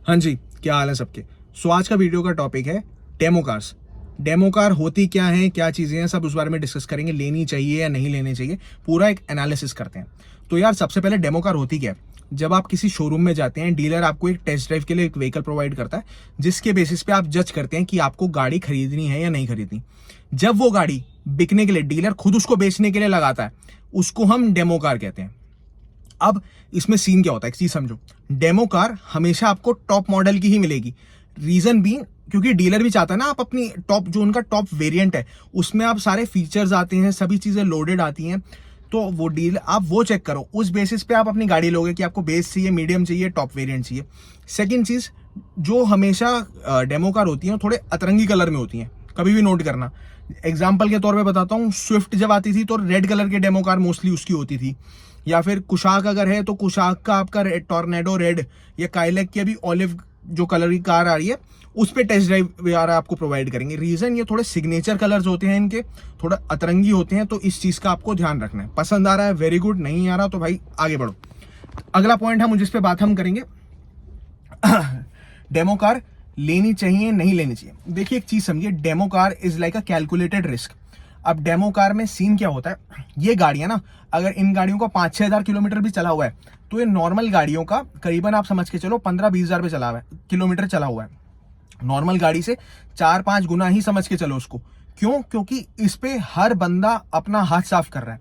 हाँ जी, क्या हाल है सबके। आज का वीडियो का टॉपिक है डेमो कार्स। डेमो कार होती क्या है, क्या चीज़ें हैं, सब उस बारे में डिस्कस करेंगे। लेनी चाहिए या नहीं लेनी चाहिए, पूरा एक एनालिसिस करते हैं। तो यार सबसे पहले डेमो कार होती क्या है। जब आप किसी शोरूम में जाते हैं, डीलर आपको एक टेस्ट ड्राइव के लिए एक व्हीकल प्रोवाइड करता है, जिसके बेसिस पे आप जज करते हैं कि आपको गाड़ी खरीदनी है या नहीं खरीदनी। जब वो गाड़ी बिकने के लिए डीलर खुद उसको बेचने के लिए लगाता है, उसको हम डेमो कार कहते हैं। अब इसमें सीन क्या होता है, एक चीज समझो। डेमो कार हमेशा आपको टॉप मॉडल की ही मिलेगी। रीजन भी क्योंकि डीलर भी चाहता है ना, आप अपनी टॉप, जो उनका टॉप वेरिएंट है, उसमें आप सारे फीचर्स आते हैं, सभी चीजें लोडेड आती हैं। तो वो डील आप वो चेक करो, उस बेसिस पे आप अपनी गाड़ी लोगे कि आपको बेस चाहिए, मीडियम चाहिए, टॉप वेरिएंट चाहिए। सेकंड चीज, जो हमेशा डेमो कार होती है थोड़े अतरंगी कलर में होती हैं, कभी भी नोट करना। एग्जाम्पल के तौर पे बताता हूँ, स्विफ्ट जब आती थी तो रेड कलर की डेमो कार मोस्टली उसकी होती थी। या फिर कुशाक अगर है तो कुशाक का आपका टॉर्नेडो रेड, या काइलैक की अभी ऑलिव जो कलर की कार आ रही है, उस पे टेस्ट ड्राइव यार आपको प्रोवाइड करेंगे। रीजन ये थोड़े सिग्नेचर कलर्स होते हैं इनके, थोड़ा अतरंगी होते हैं, तो इस चीज का आपको ध्यान रखना है। पसंद आ रहा है वेरी गुड, नहीं आ रहा तो भाई आगे बढ़ो। अगला पॉइंट हम जिस पे बात हम करेंगे डेमो कार लेनी चाहिए नहीं लेनी चाहिए। देखिए एक चीज समझिए, demo car is like a calculated risk. अब डेमो कार में सीन क्या होता है, ये गाड़ियां ना, अगर इन गाड़ियों का 5-6 हज़ार किलोमीटर भी चला हुआ है, तो ये नॉर्मल गाड़ियों का करीबन आप समझ के चलो 15-20 हज़ार पे चला हुआ है, किलोमीटर चला हुआ है। नॉर्मल गाड़ी से 4-5 गुना ही समझ के चलो उसको। क्यों? क्योंकि इस पे हर बंदा अपना हाथ साफ कर रहा है।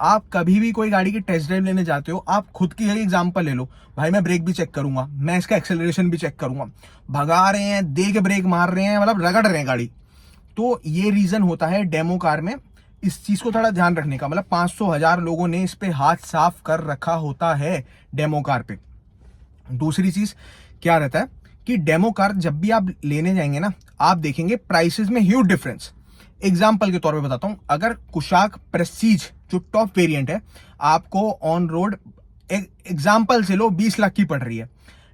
आप कभी भी कोई गाड़ी की टेस्ट ड्राइव लेने जाते हो, आप खुद की ही एग्जांपल ले लो। भाई मैं ब्रेक भी चेक करूंगा, मैं इसका एक्सेलरेशन भी चेक करूंगा। भगा रहे हैं, दे के ब्रेक मार रहे हैं, मतलब रगड़ रहे हैं गाड़ी। तो ये रीजन होता है डेमो कार में, इस चीज को थोड़ा ध्यान रखने का। मतलब 500,000 लोगों ने इस पे हाथ साफ कर रखा होता है डेमो कार पे। दूसरी चीज क्या रहता है कि डेमो कार जब भी आप लेने जाएंगे ना, आप देखेंगे प्राइसेस में ह्यूज डिफरेंस। एग्जाम्पल के तौर पे बताता हूं, अगर कुशाक प्रेस्टीज जो टॉप वेरिएंट है, आपको ऑन रोड एग्जाम्पल से लो 20 लाख की पड़ रही है,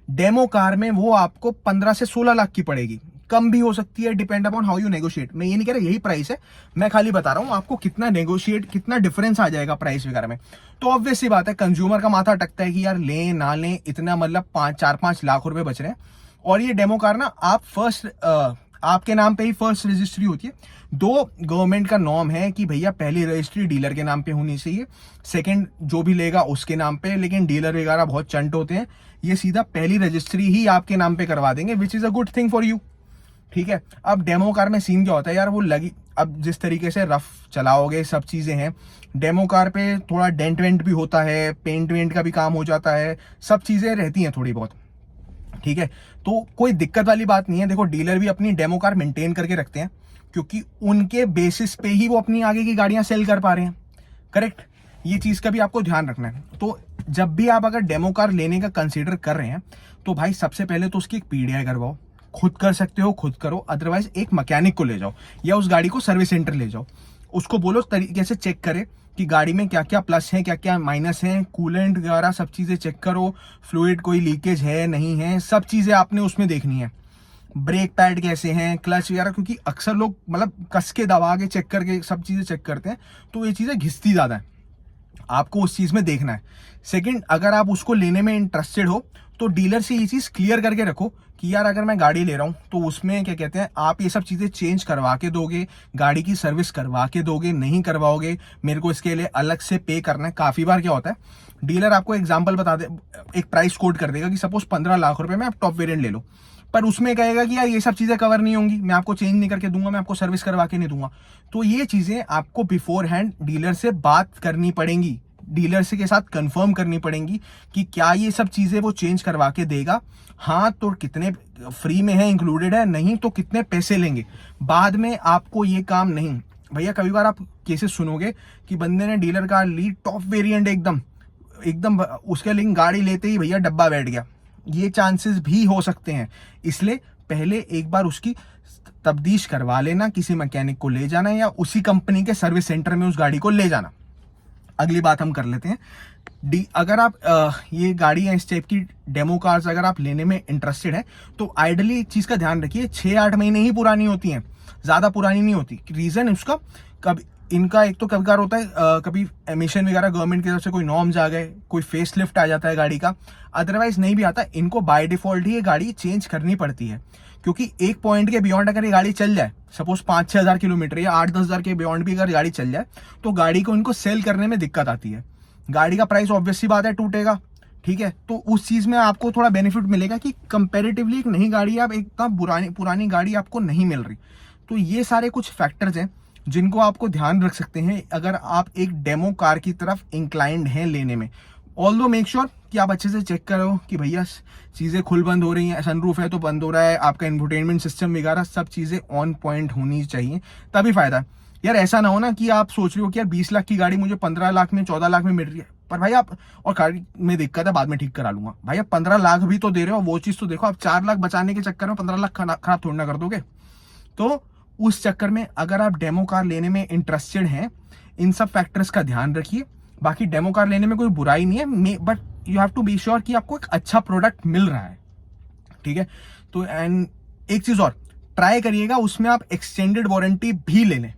डेमो कार में वो आपको 15 से 16 लाख की पड़ेगी। कम भी हो सकती है, depend upon how you negotiate. मैं ये नहीं कह रहा यही प्राइस है, मैं खाली बता रहा हूं आपको कितना नेगोशिएट, कितना डिफरेंस आ जाएगा प्राइस वगैरह में। तो ऑब्वियस सी बात है, कंज्यूमर का माथा अटकता है कि यार लें ना लें, इतना मतलब 4-5 लाख रुपए बच रहे हैं। और ये डेमो कार ना, आप आपके नाम पे ही फर्स्ट रजिस्ट्री होती है। दो गवर्नमेंट का नॉर्म है कि भैया पहली रजिस्ट्री डीलर के नाम पे होनी चाहिए, सेकंड जो भी लेगा उसके नाम पे। लेकिन डीलर वगैरह बहुत चंट होते हैं, ये सीधा पहली रजिस्ट्री ही आपके नाम पे करवा देंगे, which is a good thing for you. ठीक है। अब डेमो कार में सीन क्या होता है यार, वो लगी, अब जिस तरीके से रफ चलाओगे, सब चीजें हैं डेमो कार पे, थोड़ा डेंट वेंट भी होता है, पेंट वेंट का भी काम हो जाता है, सब चीजें रहती हैं थोड़ी बहुत। ठीक है, तो कोई दिक्कत वाली बात नहीं है। देखो डीलर भी अपनी डेमो कार मेंटेन करके रखते हैं, क्योंकि उनके बेसिस पे ही वो अपनी आगे की गाड़ियां सेल कर पा रहे हैं। करेक्ट, ये चीज का भी आपको ध्यान रखना है। तो जब भी आप अगर डेमो कार लेने का कंसीडर कर रहे हैं, तो भाई सबसे पहले तो उसकी एक पीडीआई करवाओ। खुद कर सकते हो खुद करो, अदरवाइज एक मैकेनिक को ले जाओ या उस गाड़ी को सर्विस सेंटर ले जाओ। उसको बोलो तरीके से चेक करे कि गाड़ी में क्या क्या प्लस है, क्या क्या माइनस है, कूलेंट वगैरह सब चीजें चेक करो, फ्लूइड कोई लीकेज है नहीं है, सब चीजें आपने उसमें देखनी है। ब्रेक पैड कैसे हैं, क्लच वगैरह, क्योंकि अक्सर लोग मतलब कस के दबा के चेक करके सब चीजें चेक करते हैं, तो ये चीजें घिसती ज्यादा है, आपको उस चीज में देखना है। सेकंड, अगर आप उसको लेने में इंटरेस्टेड हो, तो डीलर से ये चीज क्लियर करके रखो कि यार अगर मैं गाड़ी ले रहा हूं तो उसमें क्या कहते हैं, आप ये सब चीजें चेंज करवा के दोगे, गाड़ी की सर्विस करवा के दोगे, नहीं करवाओगे मेरे को इसके लिए अलग से पे करना है। काफी बार क्या होता है, डीलर आपको एग्जाम्पल बता दे, एक प्राइस कोड कर देगा कि सपोज 15 लाख रुपए में आप टॉप वेरिएंट ले लो, पर उसमें कहेगा कि यार ये सब चीजें कवर नहीं होंगी, मैं आपको चेंज नहीं करके दूंगा, मैं आपको सर्विस करवा के नहीं दूंगा। तो ये चीजें आपको बिफोर हैंड डीलर से बात करनी पड़ेंगी, डीलर से के साथ कंफर्म करनी पड़ेंगी कि क्या ये सब चीजें वो चेंज करवा के देगा, हाँ तो कितने फ्री में है, इंक्लूडेड है, नहीं तो कितने पैसे लेंगे। बाद में आपको ये काम नहीं, भैया कभी बार आप केसेस सुनोगे कि बंदे ने डीलर कार ली, टॉप वेरिएंट एकदम एकदम, उसके लिंक गाड़ी लेते ही भैया डब्बा बैठ गया। ये चांसेस भी हो सकते हैं, इसलिए पहले एक बार उसकी तब्दीश करवा लेना, किसी मैकेनिक को ले जाना या उसी कंपनी के सर्विस सेंटर में उस गाड़ी को ले जाना। अगली बात हम कर लेते हैं, अगर आप ये गाड़ी है इस टाइप की डेमो कार्स अगर आप लेने में इंटरेस्टेड है, तो आइडली एक चीज का ध्यान रखिए, 6-8 महीने ही पुरानी होती हैं, ज्यादा पुरानी नहीं होती। रीजन उसका, कभी इनका एक तो कभी कभार होता है कभी एमिशन वगैरह गवर्नमेंट की तरफ से कोई नॉर्म्स आ गए, कोई फेस लिफ्ट आ जाता है गाड़ी का, अदरवाइज नहीं भी आता। इनको बाय डिफॉल्ट ही ये गाड़ी चेंज करनी पड़ती है, क्योंकि एक पॉइंट के बियॉन्ड अगर ये गाड़ी चल जाए, सपोज 5-6 हज़ार किलोमीटर या 8-10 हज़ार के बियॉन्ड भी अगर गाड़ी चल जाए, तो गाड़ी को इनको सेल करने में दिक्कत आती है। गाड़ी का प्राइस ऑब्वियस सी बात है टूटेगा, ठीक है। तो उस चीज में आपको थोड़ा बेनिफिट मिलेगा कि कंपैरेटिवली एक नई गाड़ी, आप एकदम पुरानी गाड़ी आपको नहीं मिल रही। तो ये सारे कुछ फैक्टर्स हैं जिनको आपको ध्यान रख सकते हैं अगर आप एक डेमो कार की तरफ इंक्लाइंड हैं लेने में। ऑल्दो मेक श्योर कि आप अच्छे से चेक करो कि भैया चीज़ें खुल बंद हो रही हैं, सनरूफ है तो बंद हो रहा है, आपका इंफोटेनमेंट सिस्टम वगैरह सब चीज़ें ऑन पॉइंट होनी चाहिए, तभी फायदा है। यार ऐसा ना हो ना कि आप सोच रहे हो कि यार 20 लाख की गाड़ी मुझे 15 लाख में 14 लाख में मिल रही है, पर भाई आप, और गाड़ी में दिक्कत है बाद में ठीक करा लूंगा, भाई आप 15 लाख भी तो दे रहे हो, वो चीज़ तो देखो। आप 4 लाख बचाने के चक्कर में 15 लाख खराब थोड़ी ना कर दोगे। तो उस चक्कर में अगर आप डेमो कार लेने में इंटरेस्टेड हैं, इन सब फैक्टर्स का ध्यान रखिए। बाकी डेमो कार लेने में कोई बुराई नहीं है, but you have to be sure कि आपको एक अच्छा प्रोडक्ट मिल रहा है, ठीक है। तो एंड एक चीज और ट्राई करिएगा, उसमें आप एक्सटेंडेड वारंटी भी ले लें,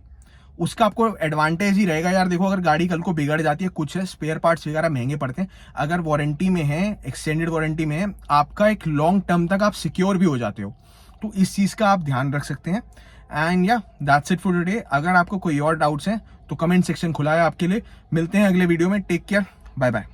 उसका आपको एडवांटेज ही रहेगा। यार देखो, अगर गाड़ी कल को बिगड़ जाती है, कुछ है स्पेयर पार्ट्स वगैरह महंगे पड़ते हैं, अगर वारंटी में है, एक्सटेंडेड वारंटी में है, आपका एक लॉन्ग टर्म तक आप सिक्योर भी हो जाते हो। तो इस चीज का आप ध्यान रख सकते हैं। एंड या दैट्स इट फॉर टुडे। अगर आपको कोई और डाउट्स हैं तो कमेंट सेक्शन खुला है आपके लिए। मिलते हैं अगले वीडियो में। Take care, bye bye.